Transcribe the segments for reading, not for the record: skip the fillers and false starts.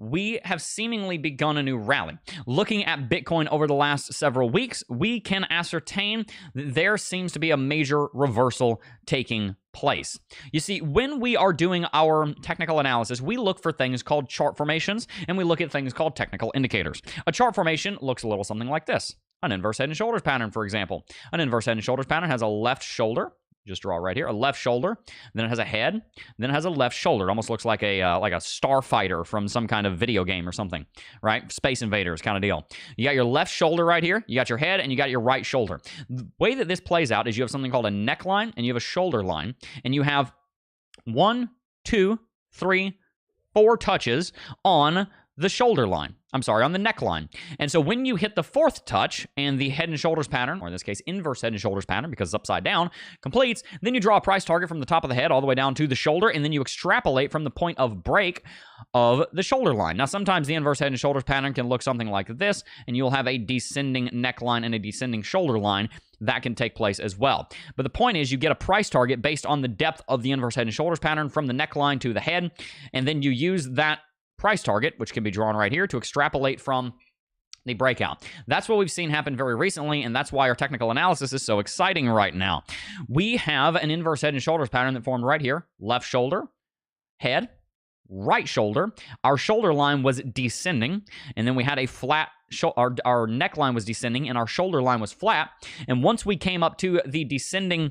we have seemingly begun a new rally. Looking at Bitcoin over the last several weeks, we can ascertain that there seems to be a major reversal taking place. You see, when we are doing our technical analysis, we look for things called chart formations, and we look at things called technical indicators. A chart formation looks a little something like this. An inverse head and shoulders pattern, for example. An inverse head and shoulders pattern has a left shoulder. Just draw right here, a left shoulder, then it has a head, then it has a left shoulder. It almost looks like a starfighter from some kind of video game or something, right? Space Invaders kind of deal. You got your left shoulder right here, you got your head, and you got your right shoulder. The way that this plays out is you have something called a neckline, and you have a shoulder line, and you have 1, 2, 3, 4 touches on the shoulder line. I'm sorry, on the neckline. And so when you hit the 4th touch and the head and shoulders pattern, or in this case, inverse head and shoulders pattern because it's upside down, completes, then you draw a price target from the top of the head all the way down to the shoulder, and then you extrapolate from the point of break of the shoulder line. Now, sometimes the inverse head and shoulders pattern can look something like this, and you'll have a descending neckline and a descending shoulder line. That can take place as well. But the point is you get a price target based on the depth of the inverse head and shoulders pattern from the neckline to the head, and then you use that price target, which can be drawn right here, to extrapolate from the breakout. That's what we've seen happen very recently, and that's why our technical analysis is so exciting right now. We have an inverse head and shoulders pattern that formed right here. Left shoulder, head, right shoulder. Our shoulder line was descending, and then we had a flat our neckline was descending, and our shoulder line was flat. And once we came up to the descending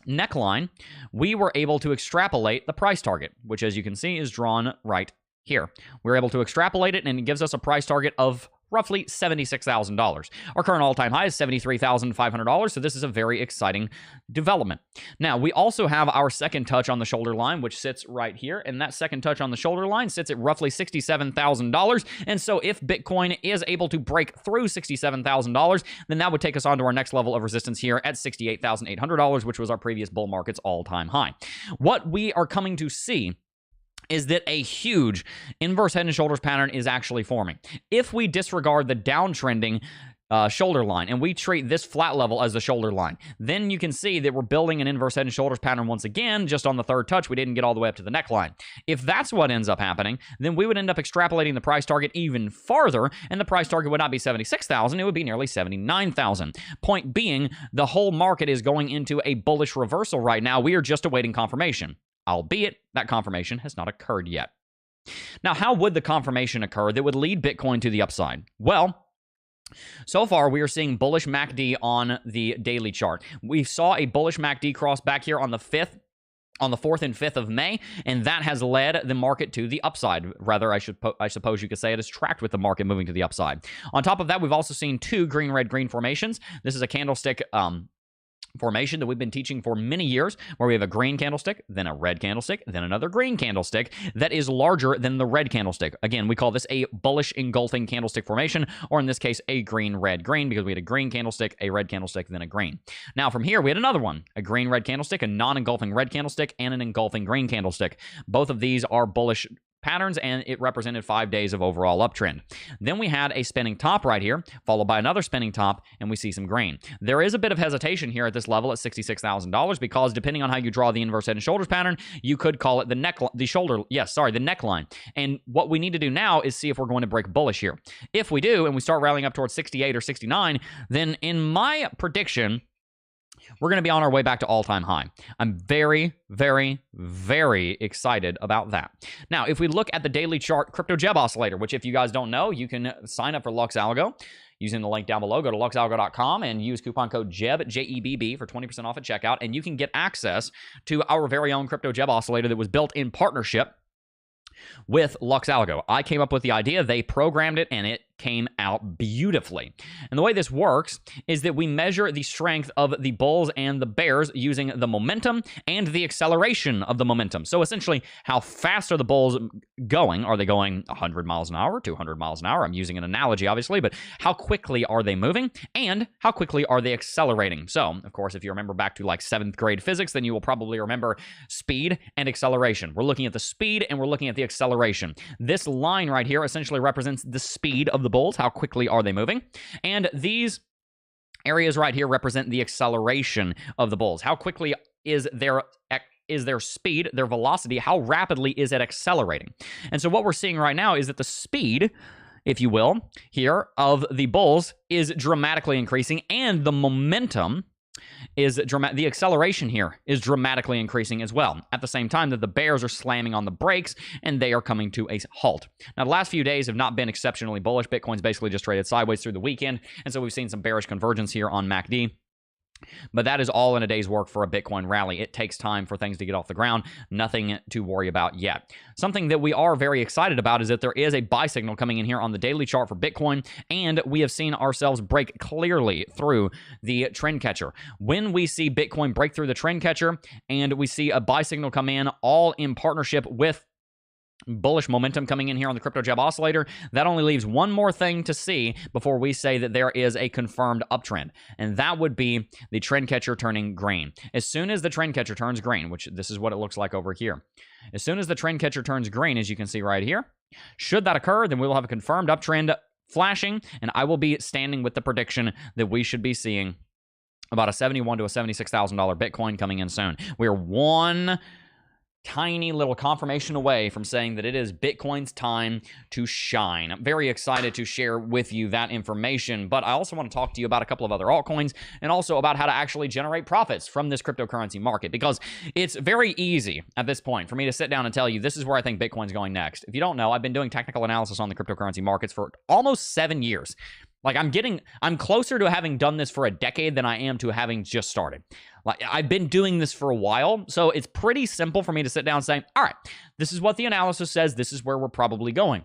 neckline, we were able to extrapolate the price target, which, as you can see, is drawn right here. We're able to extrapolate it, and it gives us a price target of roughly $76,000. Our current all-time high is $73,500, so this is a very exciting development. Now, we also have our second touch on the shoulder line, which sits right here, and that second touch on the shoulder line sits at roughly $67,000, and so if Bitcoin is able to break through $67,000, then that would take us on to our next level of resistance here at $68,800, which was our previous bull market's all-time high. What we are coming to see is that a huge inverse head and shoulders pattern is actually forming. If we disregard the downtrending shoulder line and we treat this flat level as the shoulder line, then you can see that we're building an inverse head and shoulders pattern once again. Just on the 3rd touch, we didn't get all the way up to the neckline. If that's what ends up happening, then we would end up extrapolating the price target even farther, and the price target would not be 76,000, it would be nearly 79,000. Point being, the whole market is going into a bullish reversal right now. We are just awaiting confirmation, albeit that confirmation has not occurred yet. Now, how would the confirmation occur that would lead Bitcoin to the upside? Well, so far we are seeing bullish MACD on the daily chart. We saw a bullish MACD cross back here on the 4th and 5th of May, and that has led the market to the upside. Rather, I suppose you could say it has tracked with the market moving to the upside. On top of that, we've also seen 2 green, red, green formations. This is a candlestick formation that we've been teaching for many years, where we have a green candlestick, then a red candlestick, then another green candlestick that is larger than the red candlestick. Again, we call this a bullish engulfing candlestick formation, or in this case, a green, red, green, because we had a green candlestick, a red candlestick, then a green. Now, from here, we had another one, a green, red candlestick, a non-engulfing red candlestick, and an engulfing green candlestick. Both of these are bullish patterns, and it represented 5 days of overall uptrend. Then we had a spinning top right here, followed by another spinning top, and we see some green. There is a bit of hesitation here at this level at $66,000 because depending on how you draw the inverse head and shoulders pattern, you could call it the neckline. And what we need to do now is see if we're going to break bullish here. If we do, and we start rallying up towards 68 or 69, then in my prediction, we're going to be on our way back to all-time high. I'm very, very, very excited about that. Now, if we look at the daily chart crypto Jeb oscillator, which if you guys don't know, you can sign up for LUX Algo using the link down below. Go to luxalgo.com and use coupon code JEB, J-E-B-B, for 20% off at checkout, and you can get access to our very own crypto Jeb oscillator that was built in partnership with LUX Algo. I came up with the idea, they programmed it, and it came out beautifully. And the way this works is that we measure the strength of the bulls and the bears using the momentum and the acceleration of the momentum. So essentially, how fast are the bulls going? Are they going 100 miles an hour, 200 miles an hour? I'm using an analogy, obviously, but how quickly are they moving? And how quickly are they accelerating? So, of course, if you remember back to like 7th grade physics, then you will probably remember speed and acceleration. We're looking at the speed and we're looking at the acceleration. This line right here essentially represents the speed of the bulls. How quickly are they moving? And these areas right here represent the acceleration of the bulls. How quickly is their is their speed, their velocity, how rapidly is it accelerating. And so what we're seeing right now is that the speed, if you will, here of the bulls is dramatically increasing, and the momentum is the acceleration here is dramatically increasing as well. At the same time that the bears are slamming on the brakes and they are coming to a halt. Now, the last few days have not been exceptionally bullish. Bitcoin's basically just traded sideways through the weekend, and so we've seen some bearish convergence here on MACD. But that is all in a day's work for a Bitcoin rally. It takes time for things to get off the ground. Nothing to worry about yet. Something that we are very excited about is that there is a buy signal coming in here on the daily chart for Bitcoin, and we have seen ourselves break clearly through the trend catcher. When we see Bitcoin break through the trend catcher and we see a buy signal come in, all in partnership with bullish momentum coming in here on the Crypto Jab Oscillator, that only leaves one more thing to see before we say that there is a confirmed uptrend, and that would be the trend catcher turning green. As soon as the trend catcher turns green, which this is what it looks like over here, as soon as the trend catcher turns green, as you can see right here, should that occur, then we will have a confirmed uptrend flashing, and I will be standing with the prediction that we should be seeing about a $71,000 to a $76,000 Bitcoin coming in soon. We are one tiny little confirmation away from saying that it is Bitcoin's time to shine. I'm very excited to share with you that information, but I also want to talk to you about a couple of other altcoins and also about how to actually generate profits from this cryptocurrency market, because it's very easy at this point for me to sit down and tell you this is where I think Bitcoin's going next. If you don't know, I've been doing technical analysis on the cryptocurrency markets for almost 7 years. Like, I'm closer to having done this for a decade than I am to having just started. Like, I've been doing this for a while, so it's pretty simple for me to sit down and say, all right, this is what the analysis says, this is where we're probably going.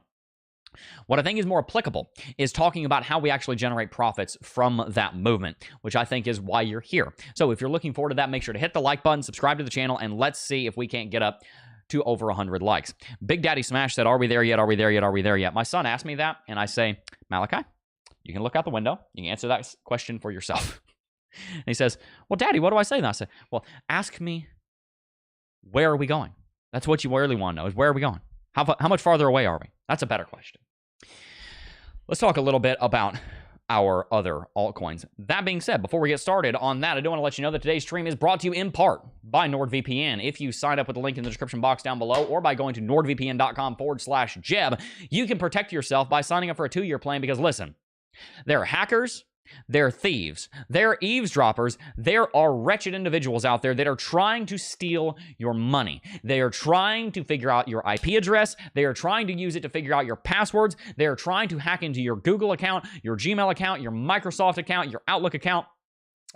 What I think is more applicable is talking about how we actually generate profits from that movement, which I think is why you're here. So if you're looking forward to that, make sure to hit the like button, subscribe to the channel, and let's see if we can't get up to over 100 likes. Big Daddy Smash said, are we there yet? Are we there yet? Are we there yet? My son asked me that, and I say, Malachi, you can look out the window. You can answer that question for yourself. And he says, well, Daddy, what do I say? And I say, well, ask me, where are we going? That's what you really want to know, is where are we going? How much farther away are we? That's a better question. Let's talk a little bit about our other altcoins. That being said, before we get started on that, I do want to let you know that today's stream is brought to you in part by NordVPN. If you sign up with the link in the description box down below or by going to nordvpn.com/Jeb, you can protect yourself by signing up for a 2-year plan, because listen, there are hackers, there are thieves, there are eavesdroppers, there are wretched individuals out there that are trying to steal your money. They are trying to figure out your IP address. They are trying to use it to figure out your passwords. They are trying to hack into your Google account, your Gmail account, your Microsoft account, your Outlook account,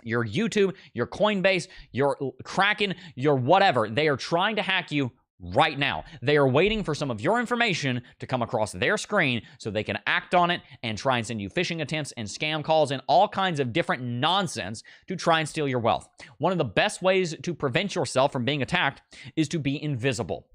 your YouTube, your Coinbase, your Kraken, your whatever. They are trying to hack you right now. They are waiting for some of your information to come across their screen so they can act on it and try and send you phishing attempts and scam calls and all kinds of different nonsense to try and steal your wealth. One of the best ways to prevent yourself from being attacked is to be invisible.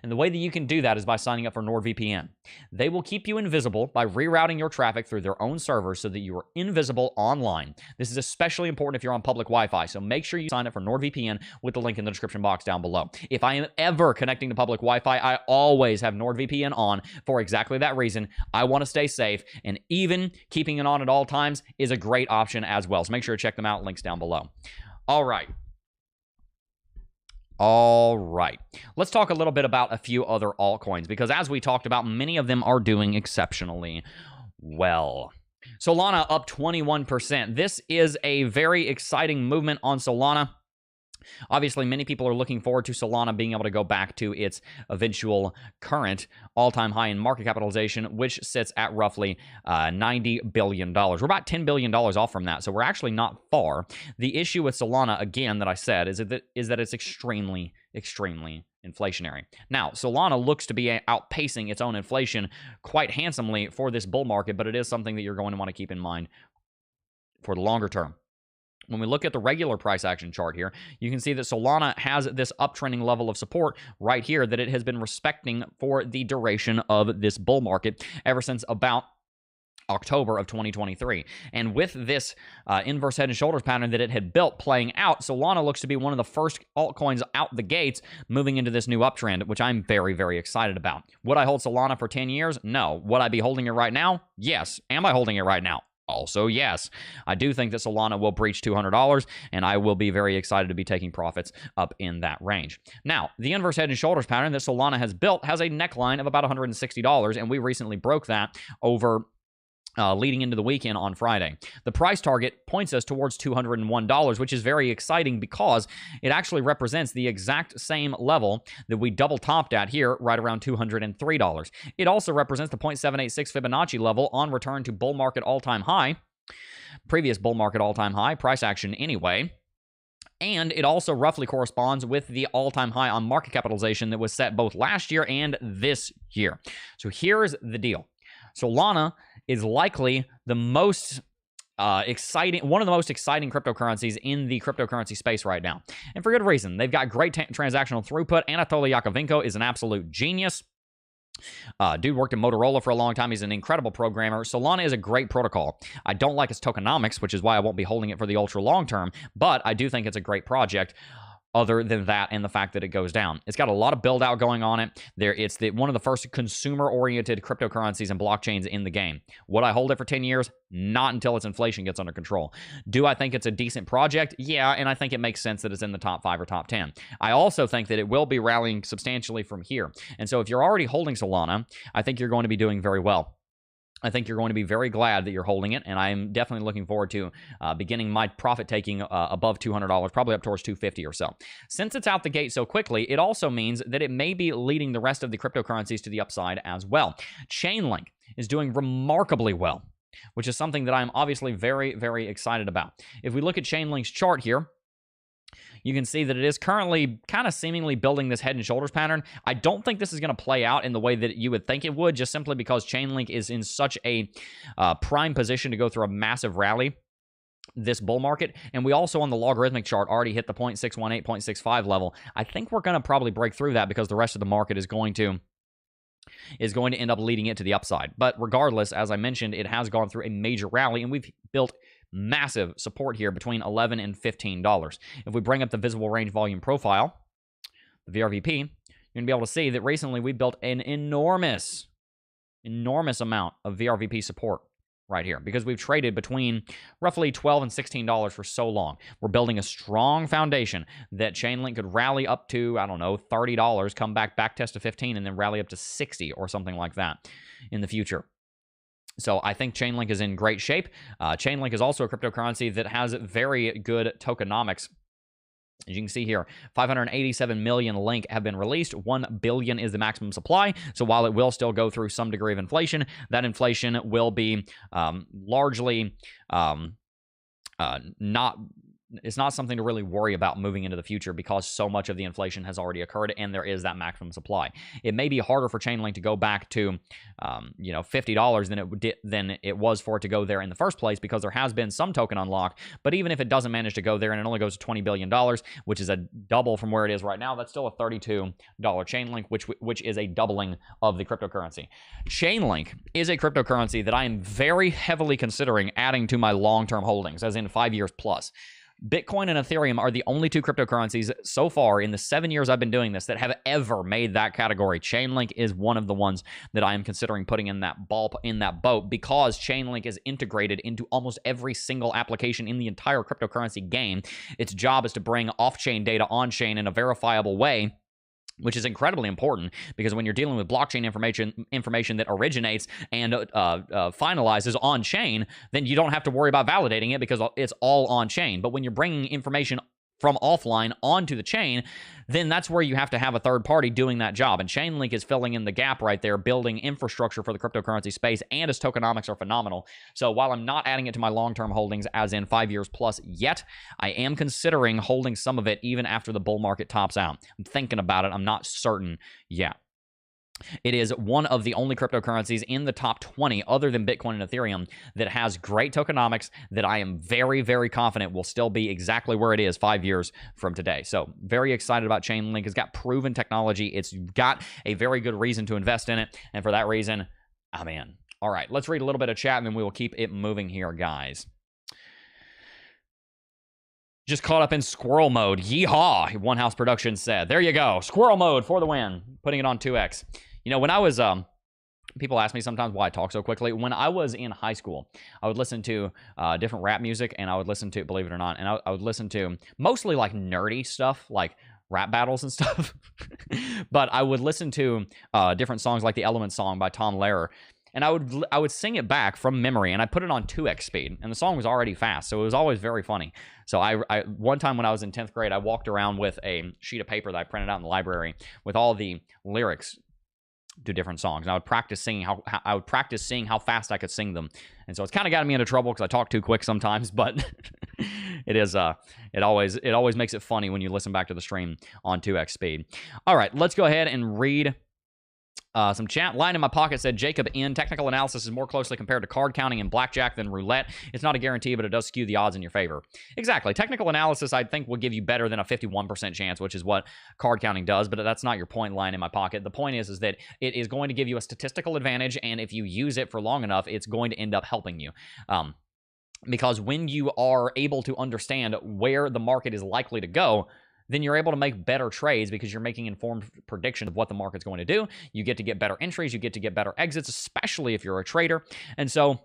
And the way that you can do that is by signing up for NordVPN. They will keep you invisible by rerouting your traffic through their own servers so that you are invisible online. This is especially important if you're on public Wi-Fi, so make sure you sign up for NordVPN with the link in the description box down below. If I am ever connecting to public Wi-Fi, I always have NordVPN on for exactly that reason. I want to stay safe, and even keeping it on at all times is a great option as well. So make sure to check them out. Links down below. All right. Let's talk a little bit about a few other altcoins, because as we talked about, many of them are doing exceptionally well. Solana up 21%. This is a very exciting movement on Solana. Obviously, many people are looking forward to Solana being able to go back to its eventual current all-time high in market capitalization, which sits at roughly $90 billion. We're about $10 billion off from that, so we're actually not far. The issue with Solana, again, that I said, is that it's extremely inflationary. Now, Solana looks to be outpacing its own inflation quite handsomely for this bull market, but it is something that you're going to want to keep in mind for the longer term. When we look at the regular price action chart here, you can see that Solana has this uptrending level of support right here that it has been respecting for the duration of this bull market ever since about October of 2023. And with this inverse head and shoulders pattern that it had built playing out, Solana looks to be one of the first altcoins out the gates moving into this new uptrend, which I'm very, very excited about. Would I hold Solana for 10 years? No. Would I be holding it right now? Yes. Am I holding it right now? Also, yes, I do think that Solana will breach $200, and I will be very excited to be taking profits up in that range. Now, the inverse head and shoulders pattern that Solana has built has a neckline of about $160, and we recently broke that over leading into the weekend on Friday. The price target points us towards $201, which is very exciting because it actually represents the exact same level that we double topped at here, right around $203. It also represents the 0.786 Fibonacci level on return to bull market all-time high, previous bull market all-time high, price action anyway. And it also roughly corresponds with the all-time high on market capitalization that was set both last year and this year. So here's the deal. Solana is likely the most exciting, one of the most exciting cryptocurrencies in the cryptocurrency space right now. And for good reason. They've got great transactional throughput. Anatoly Yakovenko is an absolute genius. Dude worked in Motorola for a long time. He's an incredible programmer. Solana is a great protocol. I don't like its tokenomics, which is why I won't be holding it for the ultra long term, but I do think it's a great project. Other than that, and the fact that it goes down, it's got a lot of build out going on it. It's one of the first consumer-oriented cryptocurrencies and blockchains in the game. Would I hold it for 10 years? Not until its inflation gets under control. Do I think it's a decent project? Yeah, and I think it makes sense that it's in the top 5 or top 10. I also think that it will be rallying substantially from here. And so if you're already holding Solana, I think you're going to be doing very well. I think you're going to be very glad that you're holding it, and I'm definitely looking forward to beginning my profit taking above $200, probably up towards $250 or so. Since it's out the gate so quickly, it also means that it may be leading the rest of the cryptocurrencies to the upside as well. Chainlink is doing remarkably well, which is something that I'm obviously very, very excited about. If we look at Chainlink's chart here, you can see that it is currently kind of seemingly building this head and shoulders pattern. I don't think this is going to play out in the way that you would think it would, just simply because Chainlink is in such a prime position to go through a massive rally this bull market. And we also on the logarithmic chart already hit the 0.618, 0.65 level. I think we're going to probably break through that because the rest of the market is going to end up leading it to the upside. But regardless, as I mentioned, it has gone through a major rally, and we've built massive support here between $11 and $15. If we bring up the visible range volume profile, the VRVP, you're going to be able to see that recently we built an enormous amount of VRVP support right here because we've traded between roughly $12 and $16 for so long. We're building a strong foundation that Chainlink could rally up to, I don't know, $30, come back test to 15, and then rally up to 60 or something like that in the future. So I think Chainlink is in great shape. Chainlink is also a cryptocurrency that has very good tokenomics. As you can see here, 587 million link have been released. 1 billion is the maximum supply. So while it will still go through some degree of inflation, that inflation will be largely it's not something to really worry about moving into the future because so much of the inflation has already occurred and there is that maximum supply. It may be harder for Chainlink to go back to, $50 than it was for it to go there in the first place because there has been some token unlock. But even if it doesn't manage to go there and it only goes to $20 billion, which is a double from where it is right now, that's still a $32 Chainlink, which is a doubling of the cryptocurrency. Chainlink is a cryptocurrency that I am very heavily considering adding to my long-term holdings, as in 5 years plus. Bitcoin and Ethereum are the only two cryptocurrencies so far in the 7 years I've been doing this that have ever made that category. Chainlink is one of the ones that I am considering putting in that boat because Chainlink is integrated into almost every single application in the entire cryptocurrency game. Its job is to bring off-chain data on-chain in a verifiable way, which is incredibly important because when you're dealing with blockchain information that originates and finalizes on-chain, then you don't have to worry about validating it because it's all on-chain. But when you're bringing information from offline onto the chain, then that's where you have to have a third party doing that job. And Chainlink is filling in the gap right there, building infrastructure for the cryptocurrency space, and its tokenomics are phenomenal. So while I'm not adding it to my long-term holdings, as in 5 years plus yet, I am considering holding some of it even after the bull market tops out. I'm thinking about it. I'm not certain yet. It is one of the only cryptocurrencies in the top 20 other than Bitcoin and Ethereum that has great tokenomics that I am very, very confident will still be exactly where it is 5 years from today. So very excited about Chainlink. It's got proven technology. It's got a very good reason to invest in it. And for that reason, I'm in. All right, let's read a little bit of chat and then we will keep it moving here, guys. Just caught up in squirrel mode. Yeehaw, One House Productions said. There you go. Squirrel mode for the win. Putting it on 2x. You know, when I was People ask me sometimes why I talk so quickly. When I was in high school, I would listen to different rap music, and I would listen to, believe it or not, and I would listen to mostly like nerdy stuff, like rap battles and stuff. But I would listen to different songs like the Element song by Tom Lehrer, and I would sing it back from memory, and I put it on 2x speed, and the song was already fast, so it was always very funny. So I one time when I was in 10th grade, I walked around with a sheet of paper that I printed out in the library with all the lyrics to different songs, and I would practice singing seeing how fast I could sing them. And so it's kind of gotten me into trouble because I talk too quick sometimes, but it always makes it funny when you listen back to the stream on 2x speed. All right, let's go ahead and read some chat. Line in my pocket said, Jacob in technical analysis is more closely compared to card counting and blackjack than roulette. It's not a guarantee, but it does skew the odds in your favor. Exactly. Technical analysis, I think, will give you better than a 51% chance, which is what card counting does, but that's not your point. Line in my pocket. The point is that it is going to give you a statistical advantage, and if you use it for long enough, it's going to end up helping you. Because when you are able to understand where the market is likely to go, then you're able to make better trades because you're making informed predictions of what the market's going to do. You get to get better entries. You get to get better exits, especially if you're a trader. And so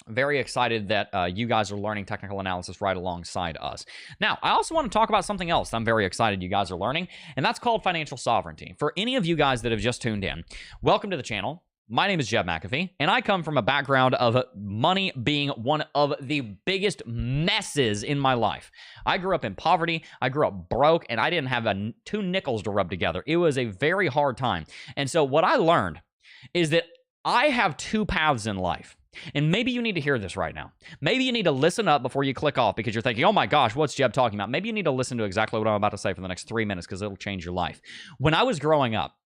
very excited that you guys are learning technical analysis right alongside us. Now, I also want to talk about something else I'm very excited you guys are learning, and that's called financial sovereignty. For any of you guys that have just tuned in, welcome to the channel. My name is Jeb McAfee, and I come from a background of money being one of the biggest messes in my life. I grew up in poverty, I grew up broke, and I didn't have 2 nickels to rub together. It was a very hard time. And so what I learned is that I have 2 paths in life. And maybe you need to hear this right now. Maybe you need to listen up before you click off because you're thinking, oh my gosh, what's Jeb talking about? Maybe you need to listen to exactly what I'm about to say for the next 3 minutes because it'll change your life. When I was growing up,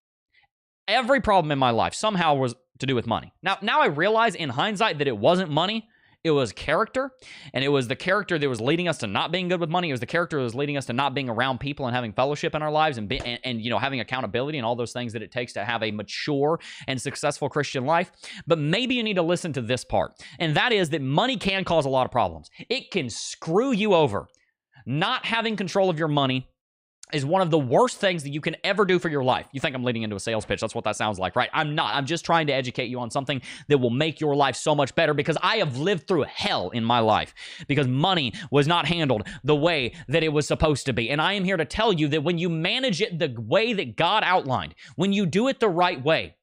every problem in my life somehow was to do with money. Now I realize in hindsight that it wasn't money. It was character, and it was the character that was leading us to not being good with money. It was the character that was leading us to not being around people and having fellowship in our lives and you know, having accountability and all those things that it takes to have a mature and successful Christian life. But maybe you need to listen to this part, and that is that money can cause a lot of problems. It can screw you over. Not having control of your money is one of the worst things that you can ever do for your life. You think I'm leading into a sales pitch. That's what that sounds like, right? I'm not. I'm just trying to educate you on something that will make your life so much better because I have lived through hell in my life because money was not handled the way that it was supposed to be. And I am here to tell you that when you manage it the way that God outlined, when you do it the right way,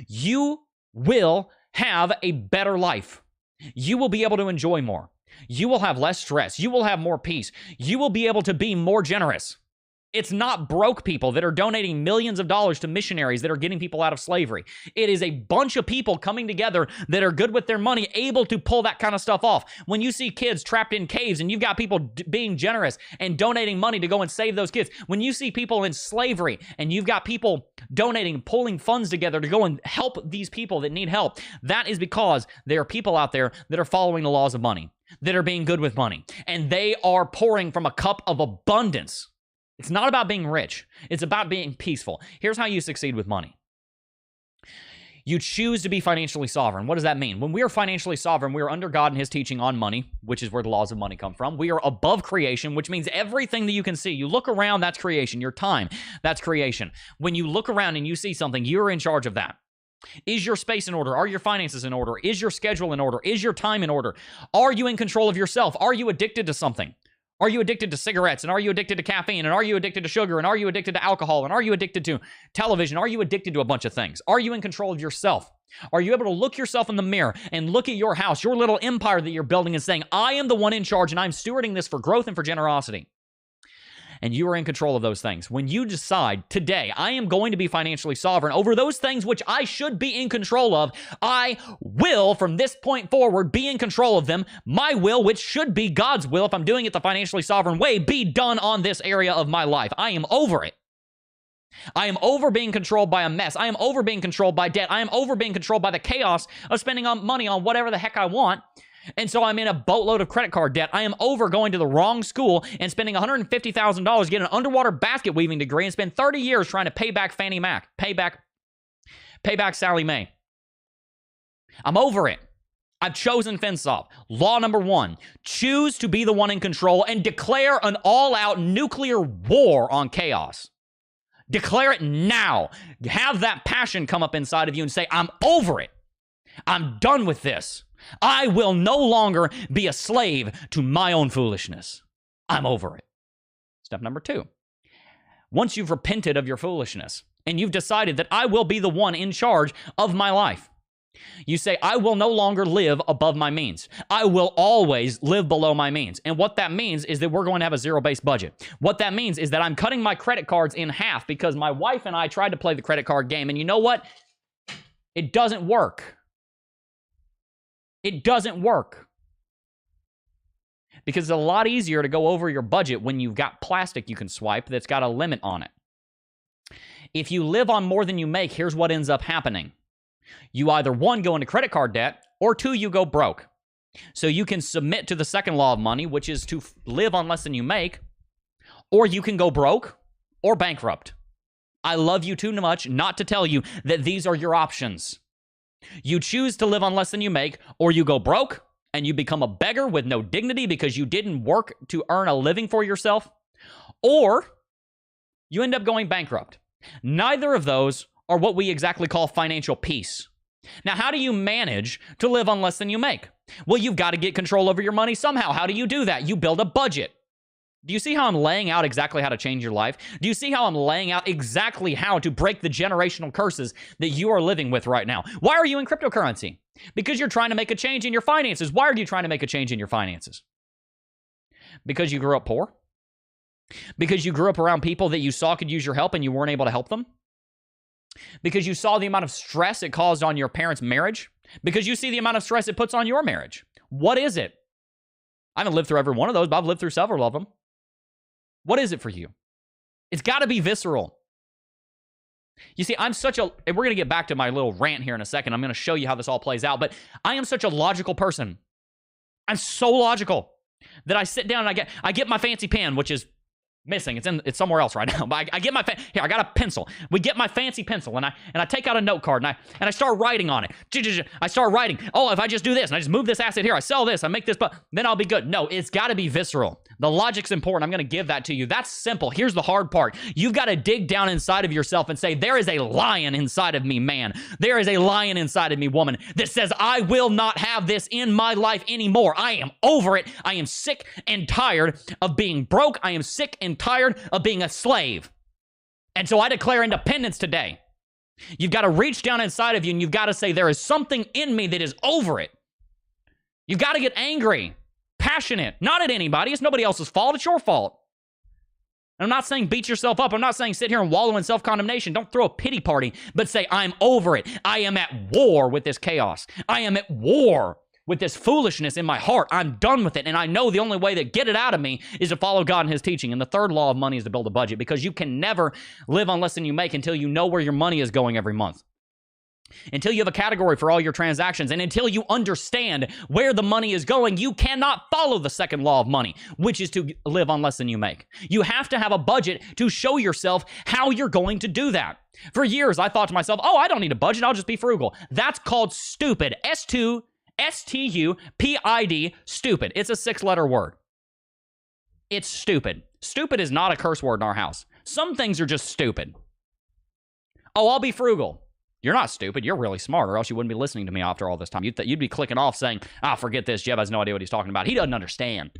you will have a better life. You will be able to enjoy more. You will have less stress. You will have more peace. You will be able to be more generous. It's not broke people that are donating millions of dollars to missionaries that are getting people out of slavery. It is a bunch of people coming together that are good with their money, able to pull that kind of stuff off. When you see kids trapped in caves and you've got people being generous and donating money to go and save those kids. When you see people in slavery and you've got people donating, pulling funds together to go and help these people that need help, that is because there are people out there that are following the laws of money, that are being good with money, and they are pouring from a cup of abundance. It's not about being rich. It's about being peaceful. Here's how you succeed with money. You choose to be financially sovereign. What does that mean? When we are financially sovereign, we are under God and his teaching on money, which is where the laws of money come from. We are above creation, which means everything that you can see. You look around, that's creation. Your time, that's creation. When you look around and you see something, you're in charge of that. Is your space in order? Are your finances in order? Is your schedule in order? Is your time in order? Are you in control of yourself? Are you addicted to something? Are you addicted to cigarettes? And are you addicted to caffeine? And are you addicted to sugar? And are you addicted to alcohol? And are you addicted to television? Are you addicted to a bunch of things? Are you in control of yourself? Are you able to look yourself in the mirror and look at your house, your little empire that you're building and saying, I am the one in charge and I'm stewarding this for growth and for generosity? And you are in control of those things. When you decide today, I am going to be financially sovereign over those things which I should be in control of, I will, from this point forward, be in control of them. My will, which should be God's will, if I'm doing it the financially sovereign way, be done on this area of my life. I am over it. I am over being controlled by a mess. I am over being controlled by debt. I am over being controlled by the chaos of spending money on whatever the heck I want. And so I'm in a boatload of credit card debt. I am over going to the wrong school and spending $150,000, get an underwater basket weaving degree, and spend 30 years trying to pay back Fannie Mac, pay back Sally Mae. I'm over it. I've chosen FinSop. Law number 1, choose to be the one in control and declare an all-out nuclear war on chaos. Declare it now. Have that passion come up inside of you and say, I'm over it. I'm done with this. I will no longer be a slave to my own foolishness. I'm over it. Step number 2. Once you've repented of your foolishness and you've decided that I will be the one in charge of my life, you say, I will no longer live above my means. I will always live below my means. And what that means is that we're going to have a zero-based budget. What that means is that I'm cutting my credit cards in half because my wife and I tried to play the credit card game. And you know what? It doesn't work. It doesn't work. Because it's a lot easier to go over your budget when you've got plastic you can swipe that's got a limit on it. If you live on more than you make, here's what ends up happening. You either, 1, go into credit card debt, or 2, you go broke. So you can submit to the second law of money, which is to live on less than you make, or you can go broke or bankrupt. I love you too much not to tell you that these are your options. You choose to live on less than you make, or you go broke and you become a beggar with no dignity because you didn't work to earn a living for yourself, or you end up going bankrupt. Neither of those are what we exactly call financial peace. Now, how do you manage to live on less than you make? Well, you've got to get control over your money somehow. How do you do that? You build a budget. Do you see how I'm laying out exactly how to change your life? Do you see how I'm laying out exactly how to break the generational curses that you are living with right now? Why are you in cryptocurrency? Because you're trying to make a change in your finances. Why are you trying to make a change in your finances? Because you grew up poor? Because you grew up around people that you saw could use your help and you weren't able to help them? Because you saw the amount of stress it caused on your parents' marriage? Because you see the amount of stress it puts on your marriage? What is it? I haven't lived through every one of those, but I've lived through several of them. What is it for you? It's got to be visceral. You see, and we're going to get back to my little rant here in a second. I'm going to show you how this all plays out, but I am such a logical person. I'm so logical that I sit down and I get my fancy pen, which is missing. It's somewhere else right now. But I get here. I got a pencil. We get my fancy pencil, and I take out a note card and I start writing on it. I start writing. Oh, if I just do this and I just move this asset here, I sell this, I make this, but then I'll be good. No, it's got to be visceral. The logic's important. I'm going to give that to you. That's simple. Here's the hard part. You've got to dig down inside of yourself and say, there is a lion inside of me, man. There is a lion inside of me, woman, that says, I will not have this in my life anymore. I am over it. I am sick and tired of being broke. I am sick and tired of being a slave. And so I declare independence today. You've got to reach down inside of you and you've got to say, there is something in me that is over it. You've got to get angry. Passionate, not at anybody. It's nobody else's fault. It's your fault. And I'm not saying beat yourself up. I'm not saying sit here and wallow in self-condemnation. Don't throw a pity party, but say, I'm over it. I am at war with this chaos. I am at war with this foolishness in my heart. I'm done with it. And I know the only way to get it out of me is to follow God and his teaching. And the third law of money is to build a budget, because you can never live on less than you make until you know where your money is going every month. Until you have a category for all your transactions, and until you understand where the money is going, you cannot follow the second law of money, which is to live on less than you make. You have to have a budget to show yourself how you're going to do that. For years, I thought to myself, oh, I don't need a budget. I'll just be frugal. That's called stupid. S-T-U-P-I-D, stupid. It's a 6-letter word. It's stupid. Stupid is not a curse word in our house. Some things are just stupid. Oh, I'll be frugal. You're not stupid. You're really smart, or else you wouldn't be listening to me after all this time. You'd be clicking off saying, forget this. Jeb has no idea what he's talking about. He doesn't understand.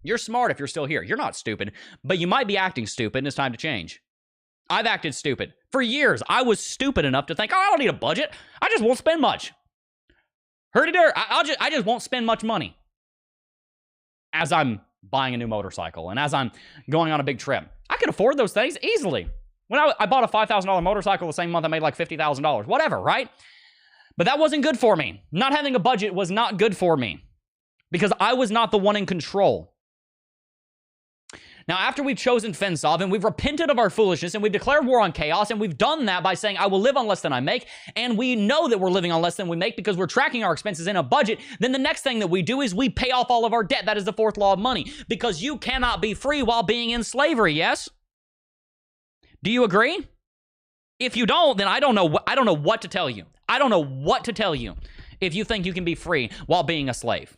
You're smart if you're still here. You're not stupid, but you might be acting stupid, and it's time to change. I've acted stupid. For years, I was stupid enough to think, I don't need a budget. I just won't spend much. Heard-a-der. I just won't spend much money. As I'm buying a new motorcycle, and as I'm going on a big trip. I could afford those things easily. When I bought a $5,000 motorcycle the same month, I made like $50,000. Whatever, right? But that wasn't good for me. Not having a budget was not good for me, because I was not the one in control. Now, after we've chosen FinSolve and we've repented of our foolishness and we've declared war on chaos, and we've done that by saying, I will live on less than I make, and we know that we're living on less than we make because we're tracking our expenses in a budget, then the next thing that we do is we pay off all of our debt. That is the fourth law of money, because you cannot be free while being in slavery, yes? Do you agree? If you don't, then I don't know what to tell you. I don't know what to tell you if you think you can be free while being a slave.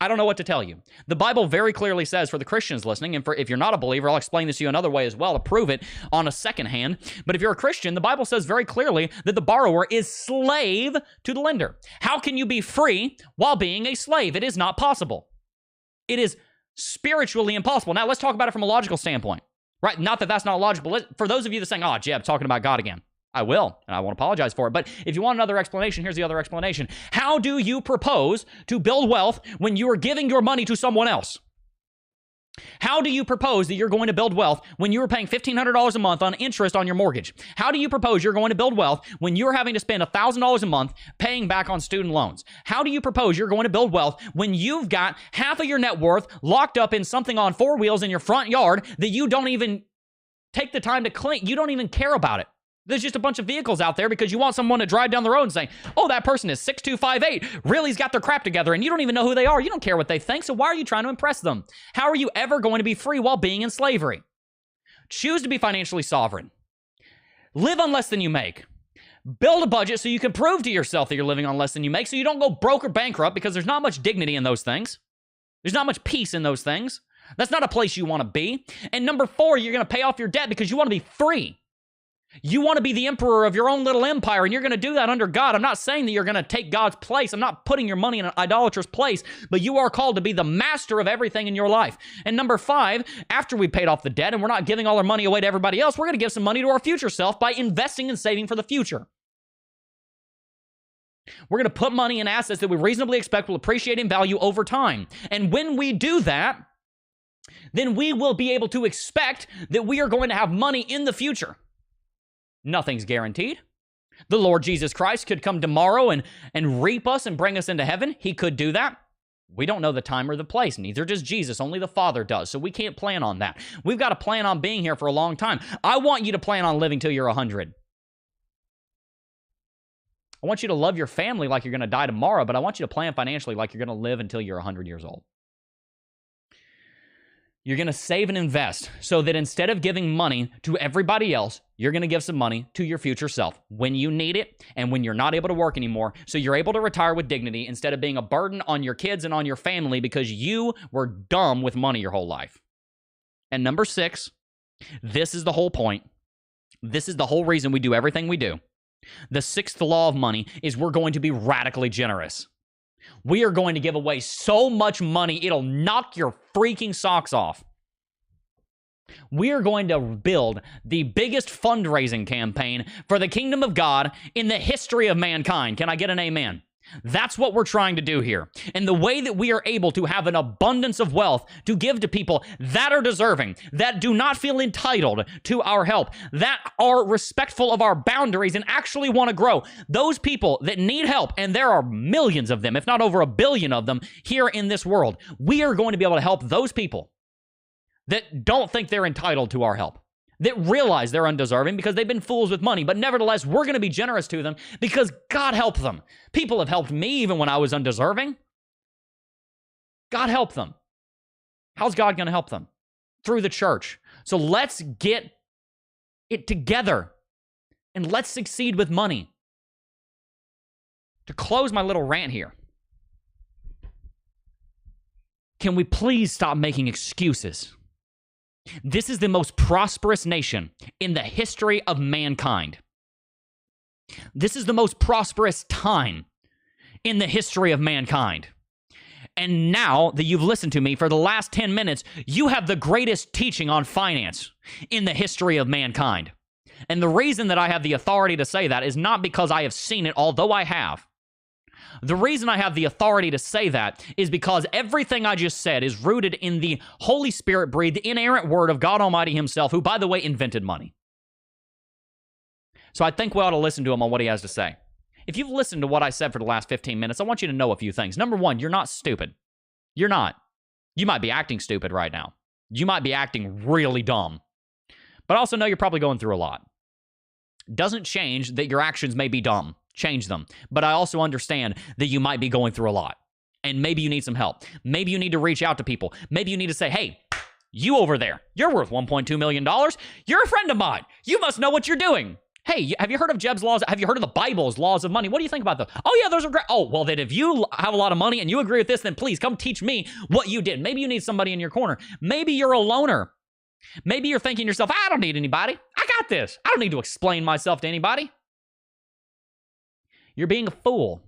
I don't know what to tell you. The Bible very clearly says, for the Christians listening, and for if you're not a believer, I'll explain this to you another way as well to prove it on a second hand. But if you're a Christian, the Bible says very clearly that the borrower is slave to the lender. How can you be free while being a slave? It is not possible. It is spiritually impossible. Now, let's talk about it from a logical standpoint, right? Not that that's not logical. For those of you that are saying, oh, Jeb, talking about God again. I will, and I won't apologize for it. But if you want another explanation, here's the other explanation. How do you propose to build wealth when you are giving your money to someone else? How do you propose that you're going to build wealth when you are paying $1,500 a month on interest on your mortgage? How do you propose you're going to build wealth when you're having to spend $1,000 a month paying back on student loans? How do you propose you're going to build wealth when you've got half of your net worth locked up in something on four wheels in your front yard that you don't even take the time to clean? You don't even care about it. There's just a bunch of vehicles out there because you want someone to drive down the road and say, oh, that person is 6'2", 5'8", really's got their crap together, and you don't even know who they are. You don't care what they think, so why are you trying to impress them? How are you ever going to be free while being in slavery? Choose to be financially sovereign. Live on less than you make. Build a budget so you can prove to yourself that you're living on less than you make, so you don't go broke or bankrupt, because there's not much dignity in those things. There's not much peace in those things. That's not a place you want to be. And number 4, you're going to pay off your debt because you want to be free. You want to be the emperor of your own little empire, and you're going to do that under God. I'm not saying that you're going to take God's place. I'm not putting your money in an idolatrous place, but you are called to be the master of everything in your life. And number 5, after we paid off the debt and we're not giving all our money away to everybody else, we're going to give some money to our future self by investing and saving for the future. We're going to put money in assets that we reasonably expect will appreciate in value over time. And when we do that, then we will be able to expect that we are going to have money in the future. Nothing's guaranteed. The Lord Jesus Christ could come tomorrow and reap us and bring us into heaven. He could do that. We don't know the time or the place. Neither does Jesus. Only the Father does. So we can't plan on that. We've got to plan on being here for a long time. I want you to plan on living till you're 100. I want you to love your family like you're going to die tomorrow, but I want you to plan financially like you're going to live until you're 100 years old. You're going to save and invest so that instead of giving money to everybody else, you're going to give some money to your future self when you need it and when you're not able to work anymore, so you're able to retire with dignity instead of being a burden on your kids and on your family because you were dumb with money your whole life. And number 6, this is the whole point. This is the whole reason we do everything we do. The 6th law of money is we're going to be radically generous. We are going to give away so much money, it'll knock your freaking socks off. We are going to build the biggest fundraising campaign for the kingdom of God in the history of mankind. Can I get an amen? That's what we're trying to do here. And the way that we are able to have an abundance of wealth to give to people that are deserving, that do not feel entitled to our help, that are respectful of our boundaries and actually want to grow. Those people that need help, and there are millions of them, if not over 1 billion of them here in this world, we are going to be able to help those people that don't think they're entitled to our help, that realize they're undeserving because they've been fools with money, but nevertheless, we're going to be generous to them because God helped them. People have helped me even when I was undeserving. God helped them. How's God going to help them? Through the church. So let's get it together and let's succeed with money. To close my little rant here, can we please stop making excuses? This is the most prosperous nation in the history of mankind. This is the most prosperous time in the history of mankind. And now that you've listened to me for the last 10 minutes, you have the greatest teaching on finance in the history of mankind. And the reason that I have the authority to say that is not because I have seen it, although I have. The reason I have the authority to say that is because everything I just said is rooted in the Holy Spirit-breathed, inerrant word of God Almighty himself, who, by the way, invented money. So I think we ought to listen to him on what he has to say. If you've listened to what I said for the last 15 minutes, I want you to know a few things. Number 1, you're not stupid. You're not. You might be acting stupid right now. You might be acting really dumb. But also know you're probably going through a lot. Doesn't change that your actions may be dumb. Change them. But I also understand that you might be going through a lot. And maybe you need some help. Maybe you need to reach out to people. Maybe you need to say, hey, you over there, you're worth $1.2 million. You're a friend of mine. You must know what you're doing. Hey, have you heard of Jeb's laws? Have you heard of the Bible's laws of money? What do you think about those? Oh, yeah, those are great. Oh, well, then if you have a lot of money and you agree with this, then please come teach me what you did. Maybe you need somebody in your corner. Maybe you're a loner. Maybe you're thinking to yourself, I don't need anybody. I got this. I don't need to explain myself to anybody. You're being a fool.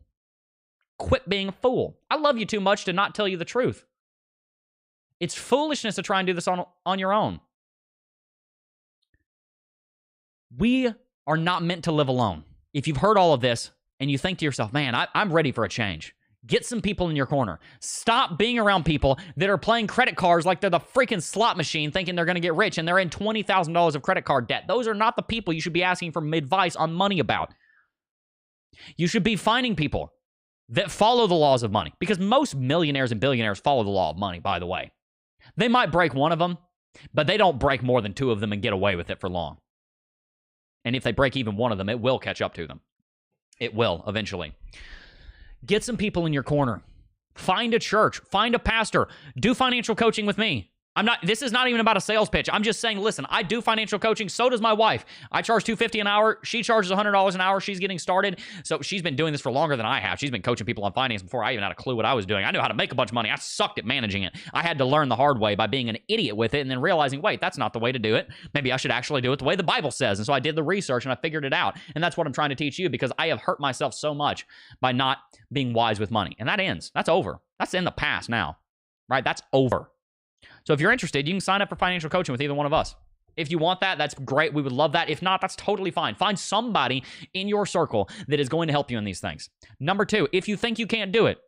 Quit being a fool. I love you too much to not tell you the truth. It's foolishness to try and do this on your own. We are not meant to live alone. If you've heard all of this and you think to yourself, man, I'm ready for a change, get some people in your corner. Stop being around people that are playing credit cards like they're the freaking slot machine thinking they're going to get rich and they're in $20,000 of credit card debt. Those are not the people you should be asking for advice on money about. You should be finding people that follow the laws of money, because most millionaires and billionaires follow the law of money, by the way. They might break one of them, but they don't break more than two of them and get away with it for long. And if they break even one of them, it will catch up to them. It will, eventually. Get some people in your corner. Find a church. Find a pastor. Do financial coaching with me. This is not even about a sales pitch. I'm just saying, listen, I do financial coaching. So does my wife. I charge $250 an hour. She charges $100 an hour. She's getting started. So she's been doing this for longer than I have. She's been coaching people on finance before I even had a clue what I was doing. I knew how to make a bunch of money. I sucked at managing it. I had to learn the hard way by being an idiot with it and then realizing, wait, that's not the way to do it. Maybe I should actually do it the way the Bible says. And so I did the research and I figured it out. And that's what I'm trying to teach you, because I have hurt myself so much by not being wise with money. And that ends. That's over. That's in the past now, right? That's over. So if you're interested, you can sign up for financial coaching with either one of us. If you want that, that's great. We would love that. If not, that's totally fine. Find somebody in your circle that is going to help you in these things. Number two, if you think you can't do it,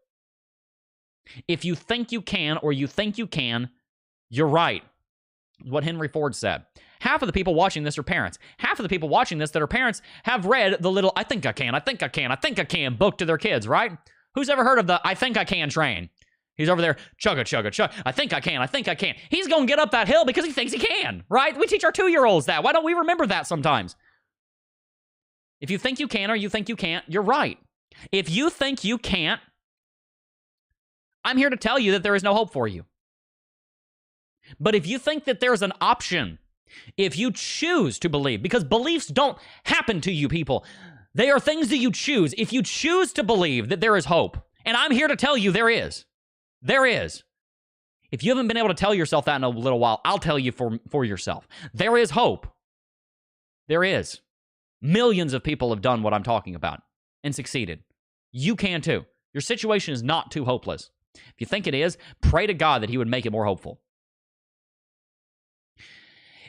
if you think you can or you think you can, you're right. What Henry Ford said. Half of the people watching this are parents. Half of the people watching this that are parents have read the little I think I can, I think I can, I think I can book to their kids, right? Who's ever heard of the I think I can train? He's over there, chugga, chugga, chugga. I think I can, I think I can. He's going to get up that hill because he thinks he can, right? We teach our 2-year-olds that. Why don't we remember that sometimes? If you think you can or you think you can't, you're right. If you think you can't, I'm here to tell you that there is no hope for you. But if you think that there's an option, if you choose to believe, because beliefs don't happen to you, people. They are things that you choose. If you choose to believe that there is hope, and I'm here to tell you there is. There is. If you haven't been able to tell yourself that in a little while, I'll tell you for yourself. There is hope. There is. Millions of people have done what I'm talking about and succeeded. You can too. Your situation is not too hopeless. If you think it is, pray to God that He would make it more hopeful.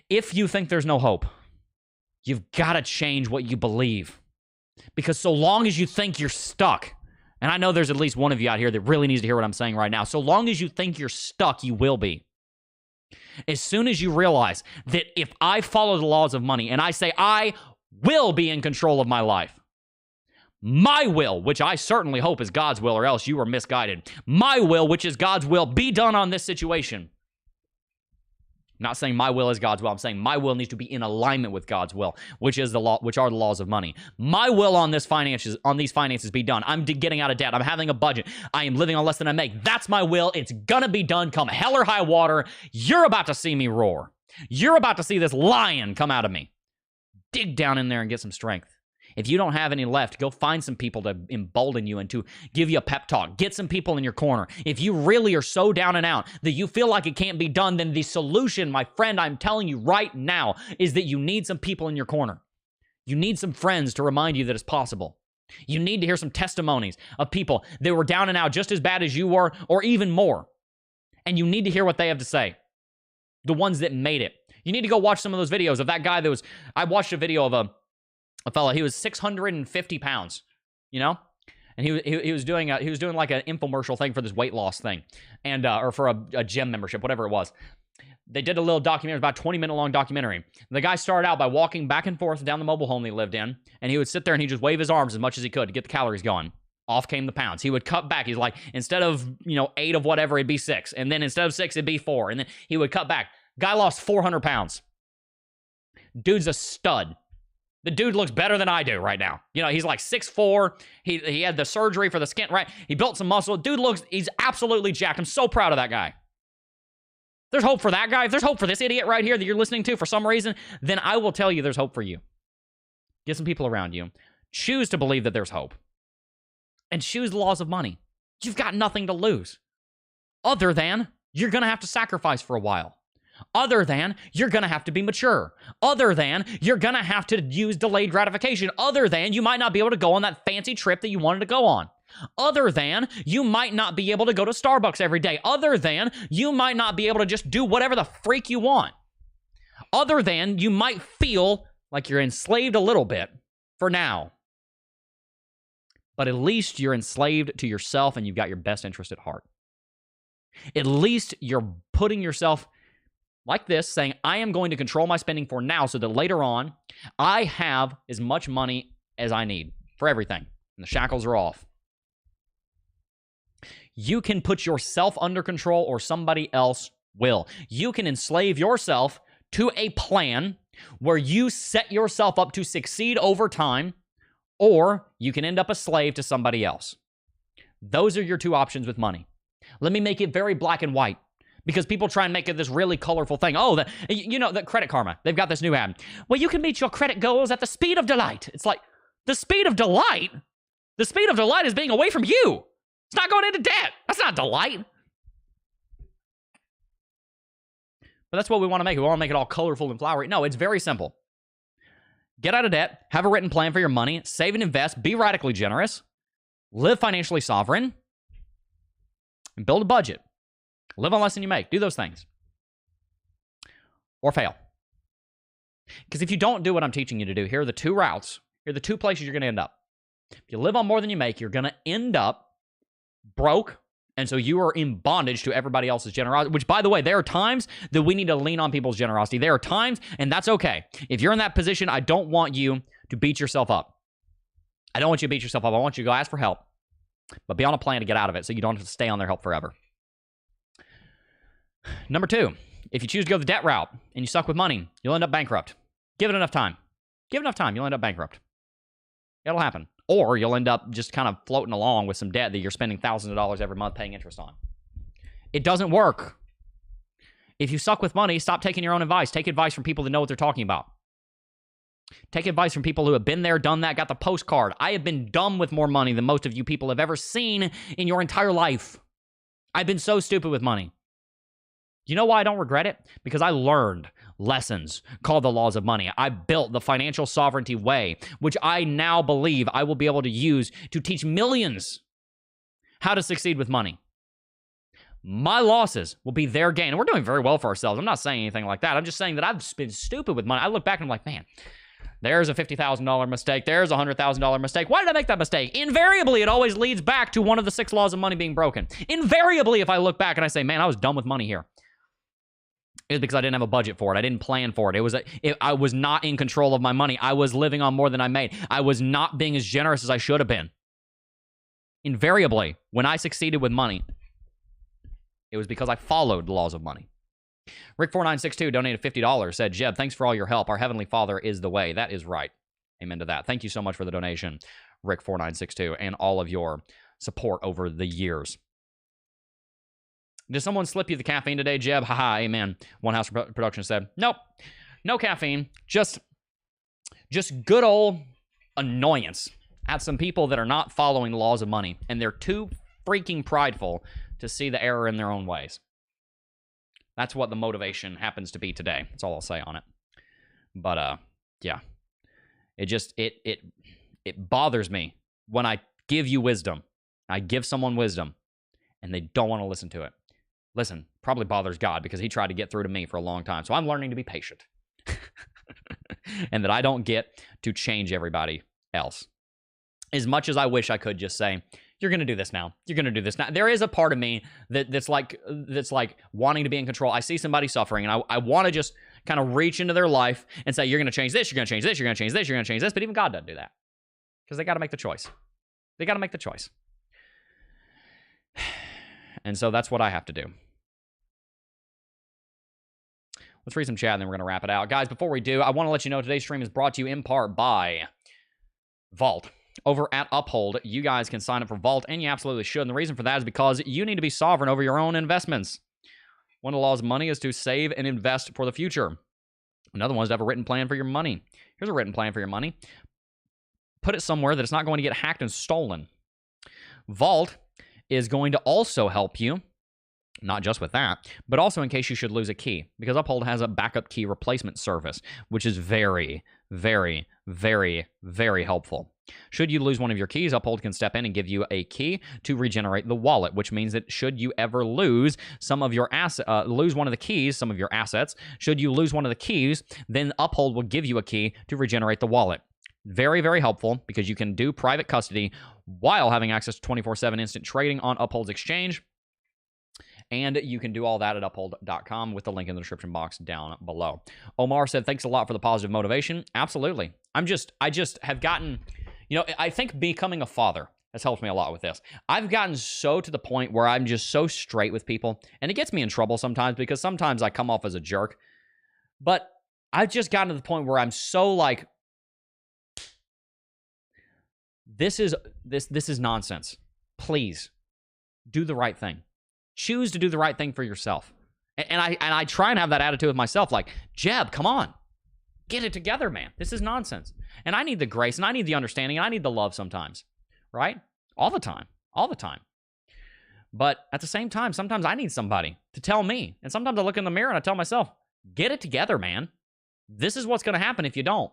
If you think there's no hope, you've got to change what you believe. Because so long as you think you're stuck, and I know there's at least one of you out here that really needs to hear what I'm saying right now. So long as you think you're stuck, you will be. As soon as you realize that if I follow the laws of money and I say I will be in control of my life, my will, which I certainly hope is God's will, or else you are misguided. My will, which is God's will, be done on this situation. I'm not saying my will is God's will. I'm saying my will needs to be in alignment with God's will, which is the law, which are the laws of money. My will on these finances be done. I'm getting out of debt. I'm having a budget. I am living on less than I make. That's my will. It's gonna be done. Come hell or high water. You're about to see me roar. You're about to see this lion come out of me. Dig down in there and get some strength. If you don't have any left, go find some people to embolden you and to give you a pep talk. Get some people in your corner. If you really are so down and out that you feel like it can't be done, then the solution, my friend, I'm telling you right now, is that you need some people in your corner. You need some friends to remind you that it's possible. You need to hear some testimonies of people that were down and out just as bad as you were, or even more. And you need to hear what they have to say. The ones that made it. You need to go watch some of those videos of that guy that was... I watched a video of a fella, he was 650 pounds, you know? And he was doing like an infomercial thing for this weight loss thing, and or for a gym membership, whatever it was. They did a little documentary, about a 20-minute long documentary. The guy started out by walking back and forth down the mobile home he lived in, and he would sit there and he'd just wave his arms as much as he could to get the calories going. Off came the pounds. He would cut back. He's like, instead of, 8 of whatever, it'd be 6. And then instead of 6, it'd be 4. And then he would cut back. Guy lost 400 pounds. Dude's a stud. The dude looks better than I do right now. He's like 6'4". He had the surgery for the skin, right? He built some muscle. Dude he's absolutely jacked. I'm so proud of that guy. There's hope for that guy. If there's hope for this idiot right here that you're listening to for some reason, then I will tell you there's hope for you. Get some people around you. Choose to believe that there's hope. And choose the laws of money. You've got nothing to lose. Other than you're going to have to sacrifice for a while. Other than you're going to have to be mature. Other than you're going to have to use delayed gratification. Other than you might not be able to go on that fancy trip that you wanted to go on. Other than you might not be able to go to Starbucks every day. Other than you might not be able to just do whatever the freak you want. Other than you might feel like you're enslaved a little bit for now. But at least you're enslaved to yourself and you've got your best interest at heart. At least you're putting yourself like this, saying, I am going to control my spending for now so that later on, I have as much money as I need for everything. And the shackles are off. You can put yourself under control or somebody else will. You can enslave yourself to a plan where you set yourself up to succeed over time, or you can end up a slave to somebody else. Those are your two options with money. Let me make it very black and white. Because people try and make it this really colorful thing. Oh, the Credit Karma. They've got this new ad. Well, you can meet your credit goals at the speed of delight. It's like, the speed of delight? The speed of delight is being away from you. It's not going into debt. That's not delight. But that's what we want to make it. We want to make it all colorful and flowery. No, it's very simple. Get out of debt. Have a written plan for your money. Save and invest. Be radically generous. Live financially sovereign. And build a budget. Live on less than you make. Do those things. Or fail. Because if you don't do what I'm teaching you to do, here are the two routes. Here are the two places you're going to end up. If you live on more than you make, you're going to end up broke. And so you are in bondage to everybody else's generosity. Which, by the way, there are times that we need to lean on people's generosity. There are times, and that's okay. If you're in that position, I don't want you to beat yourself up. I don't want you to beat yourself up. I want you to go ask for help. But be on a plan to get out of it so you don't have to stay on their help forever. Number two, if you choose to go the debt route and you suck with money, you'll end up bankrupt. Give it enough time. Give it enough time, you'll end up bankrupt. It'll happen. Or you'll end up just kind of floating along with some debt that you're spending thousands of dollars every month paying interest on. It doesn't work. If you suck with money, stop taking your own advice. Take advice from people that know what they're talking about. Take advice from people who have been there, done that, got the postcard. I have been dumb with more money than most of you people have ever seen in your entire life. I've been so stupid with money. You know why I don't regret it? Because I learned lessons called the laws of money. I built the financial sovereignty way, which I now believe I will be able to use to teach millions how to succeed with money. My losses will be their gain. And we're doing very well for ourselves. I'm not saying anything like that. I'm just saying that I've been stupid with money. I look back and I'm like, man, there's a $50,000 mistake. There's a $100,000 mistake. Why did I make that mistake? Invariably, it always leads back to one of the 6 laws of money being broken. Invariably, if I look back and I say, man, I was dumb with money here. It was because I didn't have a budget for it. I didn't plan for it. I was not in control of my money. I was living on more than I made. I was not being as generous as I should have been. Invariably, when I succeeded with money, it was because I followed the laws of money. Rick4962 donated $50, said, Jeb, thanks for all your help. Our Heavenly Father is the way. That is right. Amen to that. Thank you so much for the donation, Rick4962, and all of your support over the years. Did someone slip you the caffeine today, Jeb? Haha, amen. One House Production said, nope, no caffeine. Just good old annoyance at some people that are not following the laws of money, and they're too freaking prideful to see the error in their own ways. That's what the motivation happens to be today. That's all I'll say on it. But, yeah. It bothers me when I give you wisdom. I give someone wisdom, and they don't want to listen to it. Listen, probably bothers God because he tried to get through to me for a long time. So I'm learning to be patient. And that I don't get to change everybody else. As much as I wish I could just say, you're going to do this now. You're going to do this now. There is a part of me that's like wanting to be in control. I see somebody suffering, and I want to just kind of reach into their life and say, you're going to change this, you're going to change this, you're going to change this, you're going to change this. But even God doesn't do that because they got to make the choice. They got to make the choice. And so that's what I have to do. Let's read some chat, and then we're going to wrap it out. Guys, before we do, I want to let you know today's stream is brought to you in part by Vault. Over at Uphold, you guys can sign up for Vault, and you absolutely should. And the reason for that is because you need to be sovereign over your own investments. One of the laws of money is to save and invest for the future. Another one is to have a written plan for your money. Here's a written plan for your money. put it somewhere that it's not going to get hacked and stolen. Vault is going to also help you, not just with that, but also in case you should lose a key, because Uphold has a backup key replacement service, which is very, very, very, very helpful. Should you lose one of your keys, Uphold can step in and give you a key to regenerate the wallet, which means that should you ever lose some of your lose one of the keys, some of your assets, should you lose one of the keys, then Uphold will give you a key to regenerate the wallet. Very, very helpful because you can do private custody while having access to 24/7 instant trading on Uphold's exchange. And you can do all that at uphold.com with the link in the description box down below. Omar said, thanks a lot for the positive motivation. Absolutely. I just have gotten, I think becoming a father has helped me a lot with this. I've gotten so to the point where I'm just so straight with people, and it gets me in trouble sometimes because sometimes I come off as a jerk. But I've just gotten to the point where I'm so like, this is nonsense. Please do the right thing. Choose to do the right thing for yourself. And I try and have that attitude with myself, like, Jeb, come on. Get it together, man. This is nonsense. And I need the grace, and I need the understanding, and I need the love sometimes, right? All the time. All the time. But at the same time, sometimes I need somebody to tell me. And sometimes I look in the mirror and I tell myself, get it together, man. This is what's going to happen if you don't.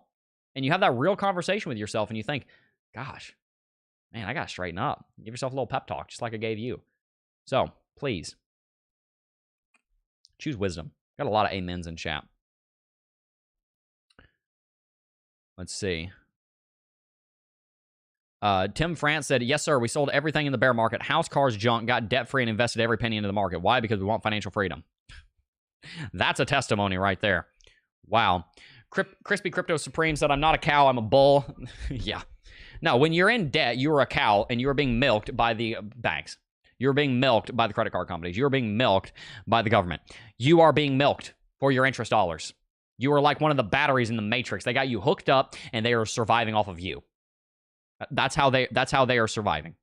And you have that real conversation with yourself, and you think, gosh, man, I got to straighten up. Give yourself a little pep talk, just like I gave you. So, please, choose wisdom. Got a lot of amens in chat. Let's see. Tim France said, yes, sir, we sold everything in the bear market. House, cars, junk, got debt-free and invested every penny into the market. Why? Because we want financial freedom. That's a testimony right there. Wow. Crispy Crypto Supreme said, I'm not a cow, I'm a bull. Yeah. No, when you're in debt, you're a cow, and you're being milked by the banks. You're being milked by the credit card companies. You're being milked by the government. You are being milked for your interest dollars. You are like one of the batteries in the Matrix. They got you hooked up, and they are surviving off of you. That's how they are surviving.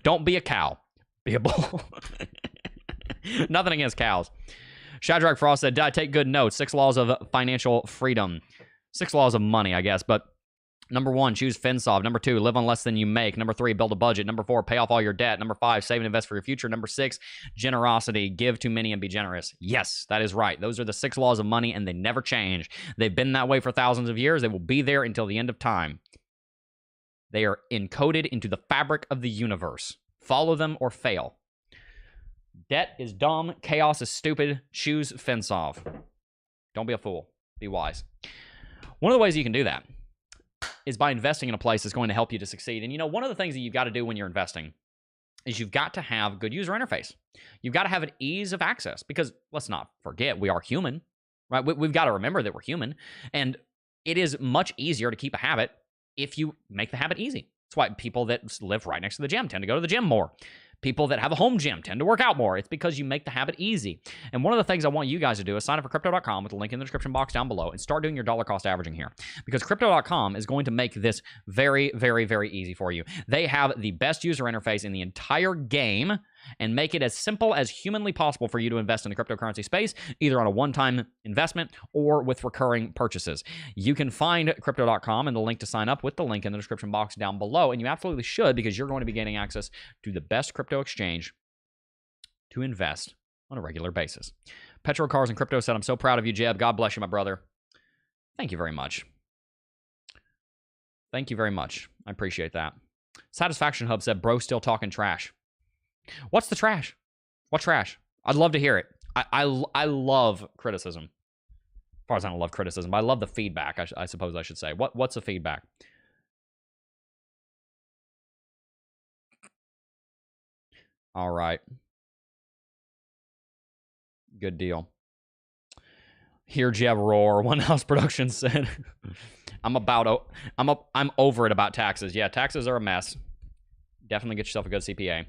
Don't be a cow. Be a bull. Nothing against cows. Shadrach Frost said, did I take good notes? 6 laws of financial freedom. 6 laws of money, I guess, but number 1, choose FinSov. Number 2, live on less than you make. Number 3, build a budget. Number 4, pay off all your debt. Number 5, save and invest for your future. Number 6, generosity. Give to many and be generous. Yes, that is right. Those are the 6 laws of money, and they never change. They've been that way for thousands of years. They will be there until the end of time. They are encoded into the fabric of the universe. Follow them or fail. Debt is dumb. Chaos is stupid. Choose FinSov. Don't be a fool. Be wise. One of the ways you can do that is by investing in a place that's going to help you to succeed. And one of the things that you've got to do when you're investing is you've got to have good user interface. You've got to have an ease of access because let's not forget, we are human, right? We've got to remember that we're human, and it is much easier to keep a habit if you make the habit easy. That's why people that live right next to the gym tend to go to the gym more. People that have a home gym tend to work out more. It's because you make the habit easy. And one of the things I want you guys to do is sign up for Crypto.com with the link in the description box down below and start doing your dollar cost averaging here. Because Crypto.com is going to make this very, very, very easy for you. They have the best user interface in the entire game and make it as simple as humanly possible for you to invest in the cryptocurrency space, either on a one-time investment or with recurring purchases. You can find Crypto.com and the link to sign up with the link in the description box down below, and you absolutely should because you're going to be gaining access to the best crypto exchange to invest on a regular basis. Petro Cars and Crypto said, I'm so proud of you, Jeb. God bless you, my brother. Thank you very much. Thank you very much. I appreciate that. Satisfaction Hub said, bro, still talking trash. What's the trash? What trash? I'd love to hear it. I love criticism. As far as I don't love criticism, but I love the feedback, I suppose I should say. What's the feedback? All right. Good deal. Hear Jeb roar. One House Production said, I'm over it about taxes. Yeah, taxes are a mess. Definitely get yourself a good CPA.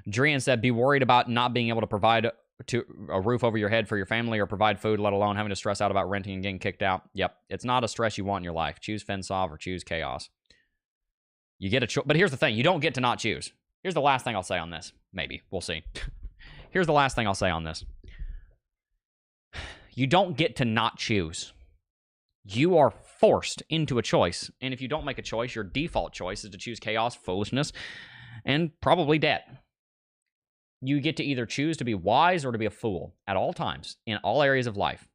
Drian said, be worried about not being able to provide a roof over your head for your family or provide food, let alone having to stress out about renting and getting kicked out. Yep, it's not a stress you want in your life. Choose FinSov or choose Chaos. You get a choice, but here's the thing. You don't get to not choose. Here's the last thing I'll say on this. Maybe. We'll see. Here's the last thing I'll say on this. You don't get to not choose. You are forced into a choice. And if you don't make a choice, your default choice is to choose chaos, foolishness, and probably debt. You get to either choose to be wise or to be a fool at all times, in all areas of life.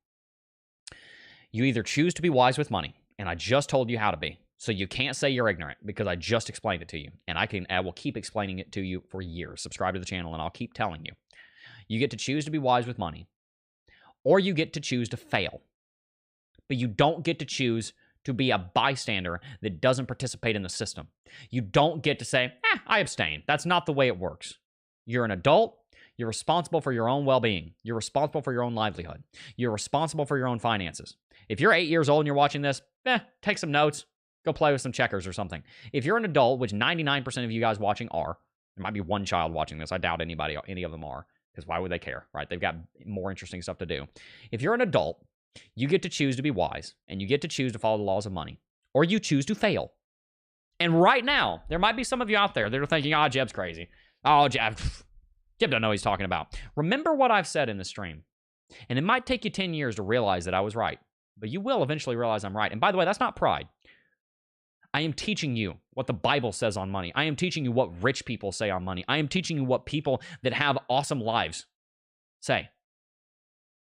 You either choose to be wise with money, and I just told you how to be. So you can't say you're ignorant because I just explained it to you. And I will keep explaining it to you for years. Subscribe to the channel and I'll keep telling you. You get to choose to be wise with money, or you get to choose to fail. But you don't get to choose to be a bystander that doesn't participate in the system. You don't get to say, I abstain. That's not the way it works. You're an adult. You're responsible for your own well-being. You're responsible for your own livelihood. You're responsible for your own finances. If you're 8 years old and you're watching this, take some notes. Go play with some checkers or something. If you're an adult, which 99% of you guys watching are, there might be one child watching this. I doubt any of them are, because why would they care, right? They've got more interesting stuff to do. If you're an adult, you get to choose to be wise, and you get to choose to follow the laws of money, or you choose to fail. And right now, there might be some of you out there that are thinking, Jeb's crazy. Jeb don't know what he's talking about. Remember what I've said in this stream. And it might take you 10 years to realize that I was right, but you will eventually realize I'm right. And by the way, that's not pride. I am teaching you what the Bible says on money. I am teaching you what rich people say on money. I am teaching you what people that have awesome lives say.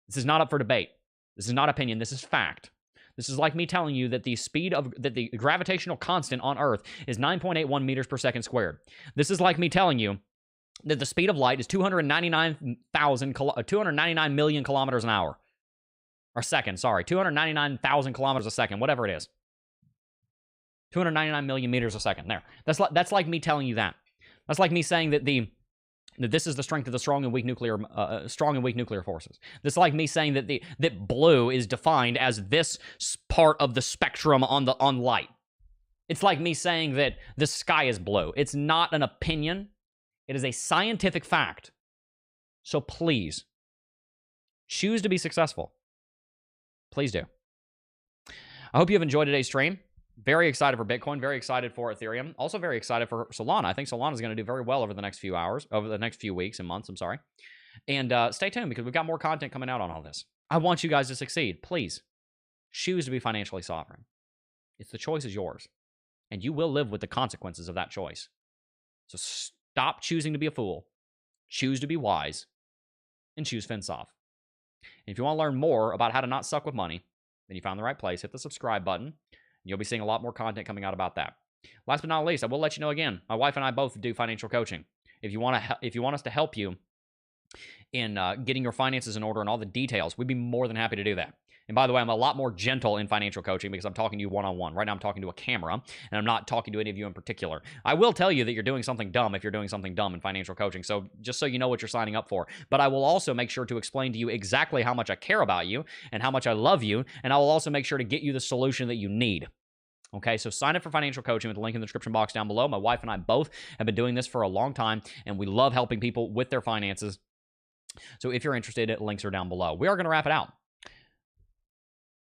This is not up for debate. This is not opinion. This is fact. This is like me telling you that the gravitational constant on Earth is 9.81 meters per second squared. This is like me telling you that the speed of light is 299 million kilometers an hour. Or second, sorry. 299,000 kilometers a second, whatever it is. 299 million meters a second. There. That's like me telling you that. That's like me saying that this is the strength of the strong and weak nuclear forces. This is like me saying that blue is defined as this part of the spectrum on light. It's like me saying that the sky is blue. It's not an opinion. It is a scientific fact. So please choose to be successful. Please do. I hope you have enjoyed today's stream. Very excited for Bitcoin. Very excited for Ethereum. Also very excited for Solana. I think Solana is going to do very well over the next few weeks and months. I'm sorry. And stay tuned because we've got more content coming out on all this. I want you guys to succeed. Please choose to be financially sovereign. The choice is yours. And you will live with the consequences of that choice. So stop choosing to be a fool. Choose to be wise. And choose FinSoft. And if you want to learn more about how to not suck with money, then you found the right place. Hit the subscribe button. You'll be seeing a lot more content coming out about that. Last but not least, I will let you know again, my wife and I both do financial coaching. If you want us to help you in getting your finances in order and all the details, we'd be more than happy to do that. And by the way, I'm a lot more gentle in financial coaching because I'm talking to you one-on-one. Right now, I'm talking to a camera, and I'm not talking to any of you in particular. I will tell you that you're doing something dumb if you're doing something dumb in financial coaching, so just so you know what you're signing up for. But I will also make sure to explain to you exactly how much I care about you and how much I love you, and I will also make sure to get you the solution that you need. Okay, so sign up for financial coaching with the link in the description box down below. My wife and I both have been doing this for a long time, and we love helping people with their finances. So if you're interested, links are down below. We are going to wrap it out.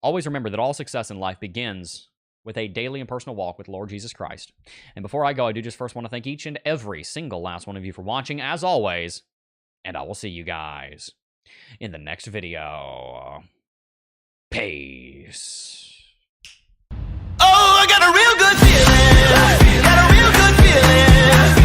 Always remember that all success in life begins with a daily and personal walk with Lord Jesus Christ. And before I go, I do just first want to thank each and every single last one of you for watching, as always. And I will see you guys in the next video. Peace. Oh, I got a real good feeling. Got a real good feeling.